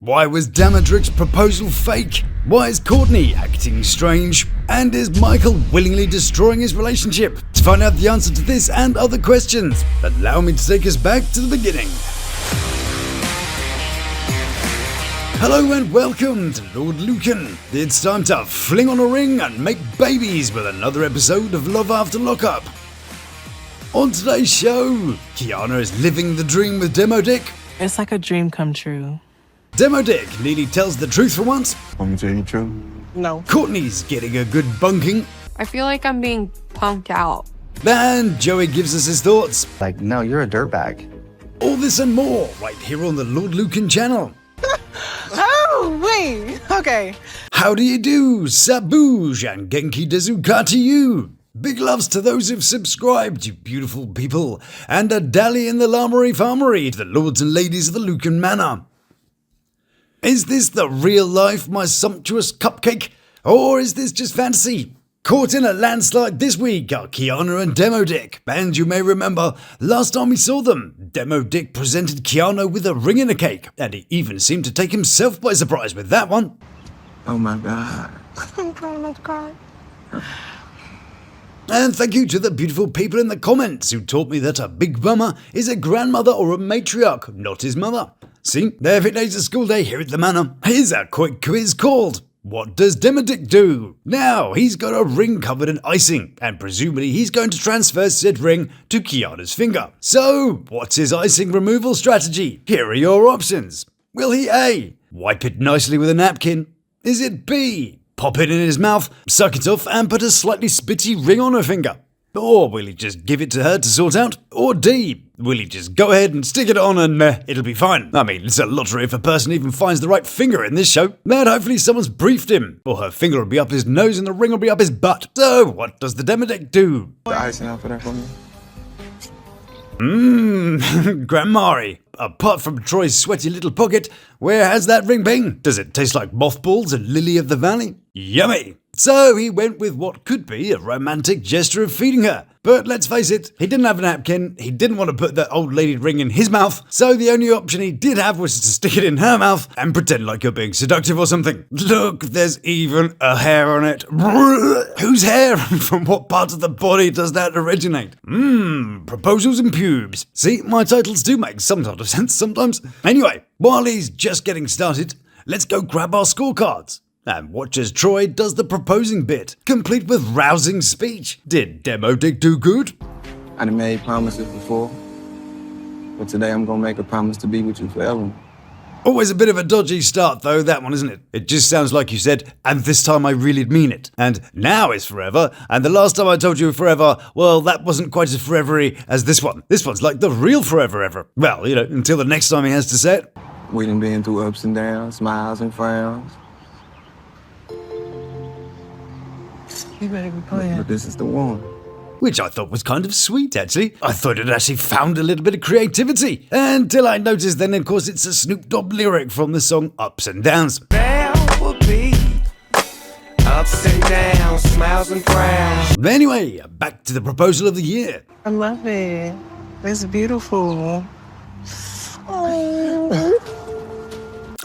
Why was Damodrick's proposal fake? Why is Courtney acting strange? And is Michael willingly destroying his relationship? To find out the answer to this and other questions, allow me to take us back to the beginning. Hello and welcome to Lawd Lukan. It's time to fling on a ring and make babies with another episode of Love After Lockup. On today's show, Quiana is living the dream with Damodrick. It's like a dream come true. Damodrick nearly tells the truth for once. Want me to tell you the truth? No. Courtney's getting a good bunking. I feel like I'm being punked out. And Joey gives us his thoughts. Like, no, you're a dirtbag. All this and more right here on the Lawd Lukan channel. Oh, wait. Okay. How do you do? Sabuj and Genki Dezuka to you. Big loves to those who've subscribed, you beautiful people. And a dally in the Lamery Farmery to the lords and ladies of the Lukan Manor. Is this the real life, my sumptuous cupcake? Or is this just fantasy? Caught in a landslide this week are Quiana and Damodrick. And you may remember, last time we saw them, Damodrick presented Quiana with a ring and a cake. And he even seemed to take himself by surprise with that one. Oh my God. I'm trying not to cry. And thank you to the beautiful people in the comments who taught me that a big mama is a grandmother or a matriarch, not his mother. See, every day's a school day here at the manor. Here's a quick quiz called, what does Damodrick do? Now, he's got a ring covered in icing, and presumably he's going to transfer said ring to Quiana's finger. So, what's his icing removal strategy? Here are your options. Will he A, wipe it nicely with a napkin? Is it B, pop it in his mouth, suck it off, and put a slightly spitty ring on her finger? Or will he just give it to her to sort out? Or D, will he just go ahead and stick it on and it'll be fine? I mean, it's a lottery if a person even finds the right finger in this show. But hopefully someone's briefed him, or her finger will be up his nose and the ring will be up his butt. So, what does the Damodrick do? The icing out for that for me. Grandmari. Apart from Troy's sweaty little pocket, where has that ring been? Does it taste like mothballs and lily of the valley? Yummy! So he went with what could be a romantic gesture of feeding her. But let's face it, he didn't have a napkin, he didn't want to put that old lady ring in his mouth, so the only option he did have was to stick it in her mouth and pretend like you're being seductive or something. Look, there's even a hair on it. Whose hair and from what part of the body does that originate? Proposals and pubes. See, my titles do make some sort of sense sometimes. Anyway, while he's just getting started, let's go grab our scorecards. And watch as Troy does the proposing bit, complete with rousing speech. Did Damodrick do good? I done made promises before, but today I'm gonna make a promise to be with you forever. Always a bit of a dodgy start though, that one, isn't it? It just sounds like you said, and this time I really mean it. And now is forever, and the last time I told you forever, well, that wasn't quite as forever-y as this one. This one's like the real forever ever. Well, you know, until the next time he has to say it. We done been through ups and downs, smiles and frowns. You better be playing. But this is the one. Which I thought was kind of sweet, actually. I thought it actually found a little bit of creativity. Until I noticed then, of course, it's a Snoop Dogg lyric from the song Ups and Downs. There will be ups and downs, smiles and frowns. But anyway, back to the proposal of the year. I love it. It's beautiful.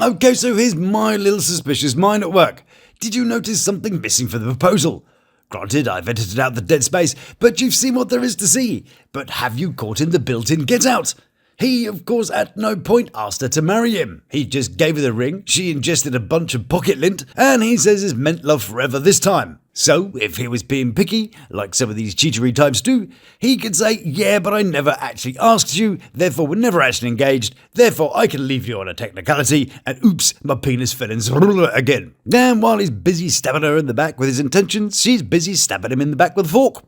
Okay, so here's my little suspicious mind at work. Did you notice something missing for the proposal? Granted, I've edited out the dead space, but you've seen what there is to see. But have you caught in the built-in get out? He, of course, at no point asked her to marry him. He just gave her the ring, she ingested a bunch of pocket lint, and he says it's meant love forever this time. So, if he was being picky, like some of these cheatery types do, he could say, yeah, but I never actually asked you, therefore we're never actually engaged, therefore I can leave you on a technicality, and oops, my penis fell in again. And while he's busy stabbing her in the back with his intentions, she's busy stabbing him in the back with a fork.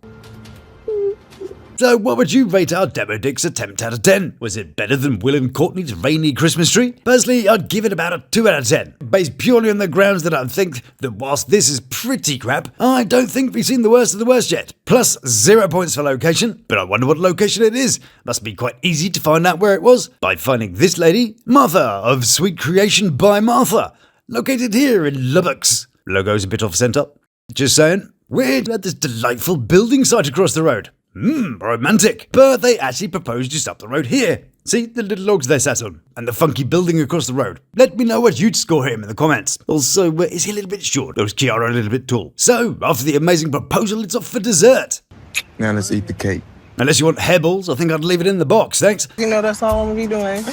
So what would you rate our Damodrick's attempt out of 10? Was it better than Will and Courtnee's rainy Christmas tree? Personally, I'd give it about a 2 out of 10, based purely on the grounds that I think that whilst this is pretty crap, I don't think we've seen the worst of the worst yet. Plus 0 points for location, but I wonder what location it is. Must be quite easy to find out where it was by finding this lady, Martha of Sweet Creation by Martha, located here in Lubbock. Logo's a bit off centre. Just saying. We're at this delightful building site across the road. Romantic. But they actually proposed just up the road here. See, the little logs they sat on, and the funky building across the road. Let me know what you'd score him in the comments. Also, is he a little bit short, or is Quiana a little bit tall? So, after the amazing proposal, it's off for dessert. Now let's eat the cake. Unless you want hairballs, I think I'd leave it in the box, thanks. You know that's all I'm gonna be doing.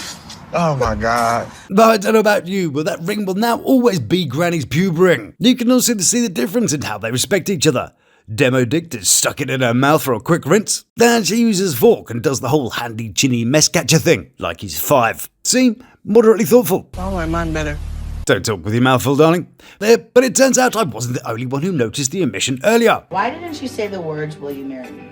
Oh my God. But I don't know about you, but that ring will now always be Granny's pube ring. You can also see the difference in how they respect each other. Damodrick just stuck it in her mouth for a quick rinse. Then she uses a fork and does the whole handy chinny mess catcher thing, like he's 5. See? Moderately thoughtful. I like mine better. Don't talk with your mouth full, darling. But it turns out I wasn't the only one who noticed the omission earlier. Why didn't you say the words, "Will you marry me"?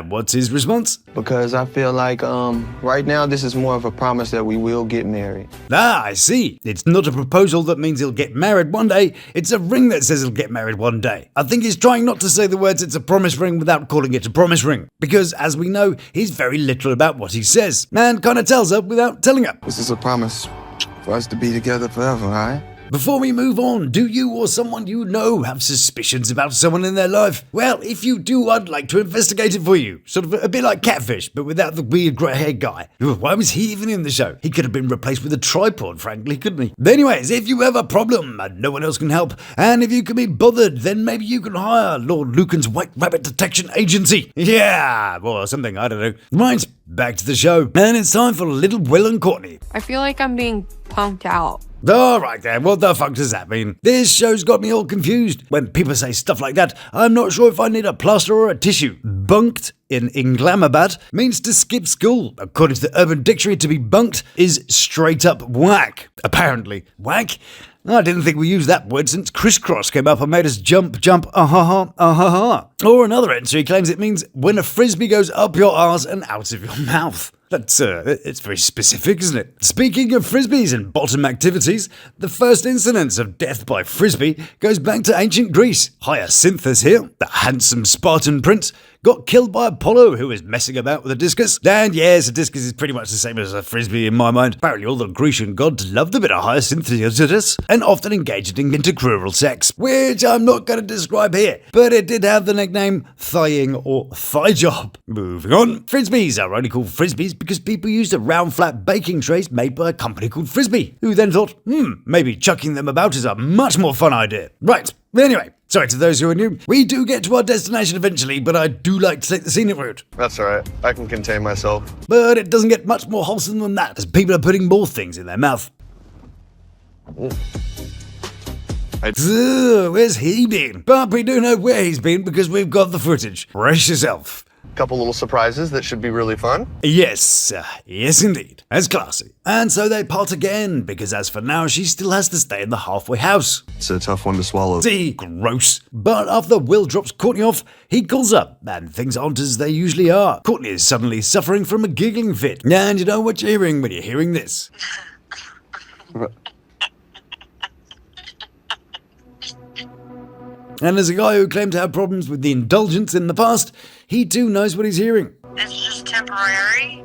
What's his response? Because I feel like right now this is more of a promise that we will get married. I see. It's not a proposal that means he'll get married one day. It's a ring that says he'll get married one day. I think he's trying not to say the words "it's a promise ring" without calling it a promise ring. Because, as we know, he's very literal about what he says. And kind of tells her without telling her. This is a promise for us to be together forever, all right? Before we move on, do you or someone you know have suspicions about someone in their life? Well, if you do, I'd like to investigate it for you. Sort of a bit like Catfish, but without the weird grey-haired guy. Why was he even in the show? He could have been replaced with a tripod, frankly, couldn't he? But anyways, if you have a problem and no one else can help, and if you can be bothered, then maybe you can hire Lawd Lukan's White Rabbit Detection Agency. Yeah, or something, I don't know. Right, back to the show. And it's time for little Will and Courtnee. I feel like I'm being punked out. Alright then, what the fuck does that mean? This show's got me all confused. When people say stuff like that, I'm not sure if I need a plaster or a tissue. Bunked in Inglamabad means to skip school. According to the Urban Dictionary, to be bunked is straight up whack. Apparently. Whack? I didn't think we used that word since crisscross came up and made us jump, Or another entry claims it means when a frisbee goes up your arse and out of your mouth. That's, it's very specific, isn't it? Speaking of frisbees and bottom activities, the first incidence of death by frisbee goes back to ancient Greece. Hyacinthus here, the handsome Spartan prince, got killed by Apollo, who was messing about with a discus. And yes, a discus is pretty much the same as a frisbee in my mind. Apparently all the Grecian gods loved a bit of Hyacinthus and often engaged in intercrural sex, which I'm not going to describe here, but it did have the nickname thighing or thigh job. Moving on. Frisbees are only called frisbees because people used the round flat baking trays made by a company called Frisbee, who then thought, maybe chucking them about is a much more fun idea. Right. Anyway, sorry to those who are new. We do get to our destination eventually, but I do like to take the scenic route. That's alright. I can contain myself. But it doesn't get much more wholesome than that, as people are putting more things in their mouth. Where's he been? But we do know where he's been because we've got the footage. Brace yourself. Couple little surprises that should be really fun. Yes, yes indeed. That's classy. And so they part again, because as for now, she still has to stay in the halfway house. It's a tough one to swallow. See, gross. But after Will drops Courtney off, he calls up, and things aren't as they usually are. Courtney is suddenly suffering from a giggling fit. And you know what you're hearing when you're hearing this. And as a guy who claimed to have problems with the indulgence in the past, he too knows what he's hearing. It's just temporary.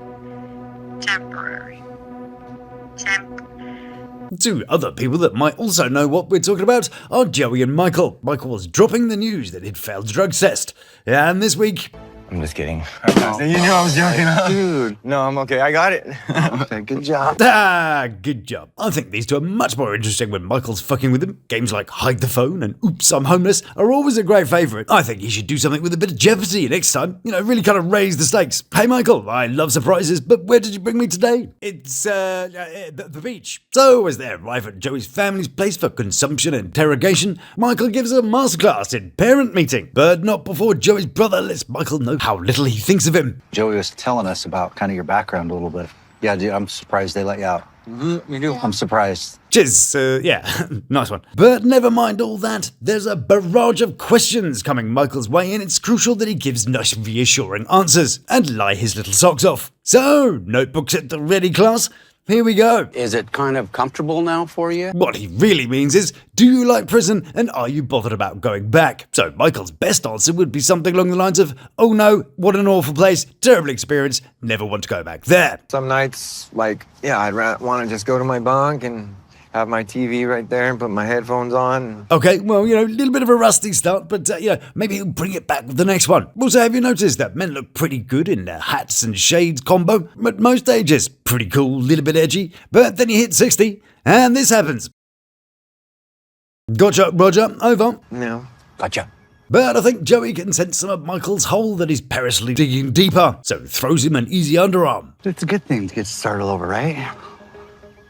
Two other people that might also know what we're talking about are Joey and Michael. Michael was dropping the news that he'd failed drug test. And this week... I'm just kidding. You knew I was joking, huh? Dude, no, I'm okay. I got it. Okay, good job. Good job. I think these two are much more interesting when Michael's fucking with them. Games like Hide the Phone and Oops, I'm Homeless are always a great favourite. I think he should do something with a bit of jeopardy next time. You know, really kind of raise the stakes. Hey Michael, I love surprises, but where did you bring me today? It's, the beach. So, as they arrive at Joey's family's place for consumption and interrogation, Michael gives a masterclass in parent meeting. But not before Joey's brother lets Michael know how little he thinks of him. Joey was telling us about kind of your background a little bit. Yeah, dude, I'm surprised they let you out. Me too. I'm surprised. Cheers, yeah, nice one. But never mind all that, there's a barrage of questions coming Michael's way, and it's crucial that he gives nice reassuring answers and lie his little socks off. So, notebooks at the ready, class? Here we go. Is it kind of comfortable now for you? What he really means is, do you like prison and are you bothered about going back? So Michael's best answer would be something along the lines of, oh no, what an awful place, terrible experience, never want to go back there. Some nights, like, yeah, I'd want to just go to my bunk and have my TV right there and put my headphones on. Okay, well, a little bit of a rusty start, but, maybe you'll bring it back with the next one. Also, have you noticed that men look pretty good in their hats and shades combo at most ages? Pretty cool, little bit edgy, but then you hit 60, and this happens. Gotcha, Roger, over. No. Gotcha. But I think Joey can sense some of Michael's hole that he's perilously digging deeper, so throws him an easy underarm. It's a good thing to get started over, right?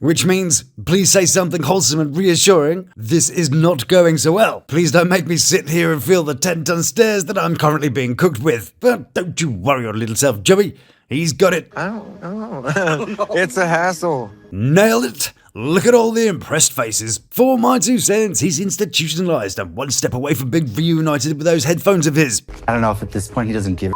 Which means, please say something wholesome and reassuring. This is not going so well. Please don't make me sit here and feel the 10-ton stares that I'm currently being cooked with. But don't you worry your little self, Joey. He's got it. I don't know. It's a hassle. Nailed it. Look at all the impressed faces. For my 2 cents, he's institutionalized and one step away from being reunited with those headphones of his. I don't know if at this point he doesn't give a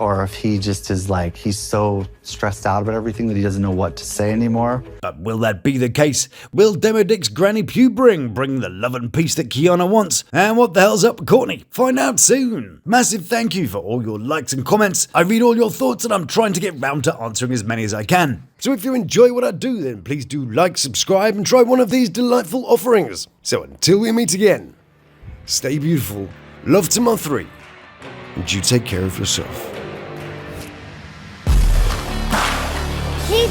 or if he just is like, he's so stressed out about everything that he doesn't know what to say anymore. But will that be the case? Will Damodrick's granny pew bring the love and peace that Quiana wants? And what the hell's up with Courtney? Find out soon. Massive thank you for all your likes and comments. I read all your thoughts and I'm trying to get round to answering as many as I can. So if you enjoy what I do, then please do like, subscribe, and try one of these delightful offerings. So until we meet again, stay beautiful, love to my 3, and you take care of yourself. Keep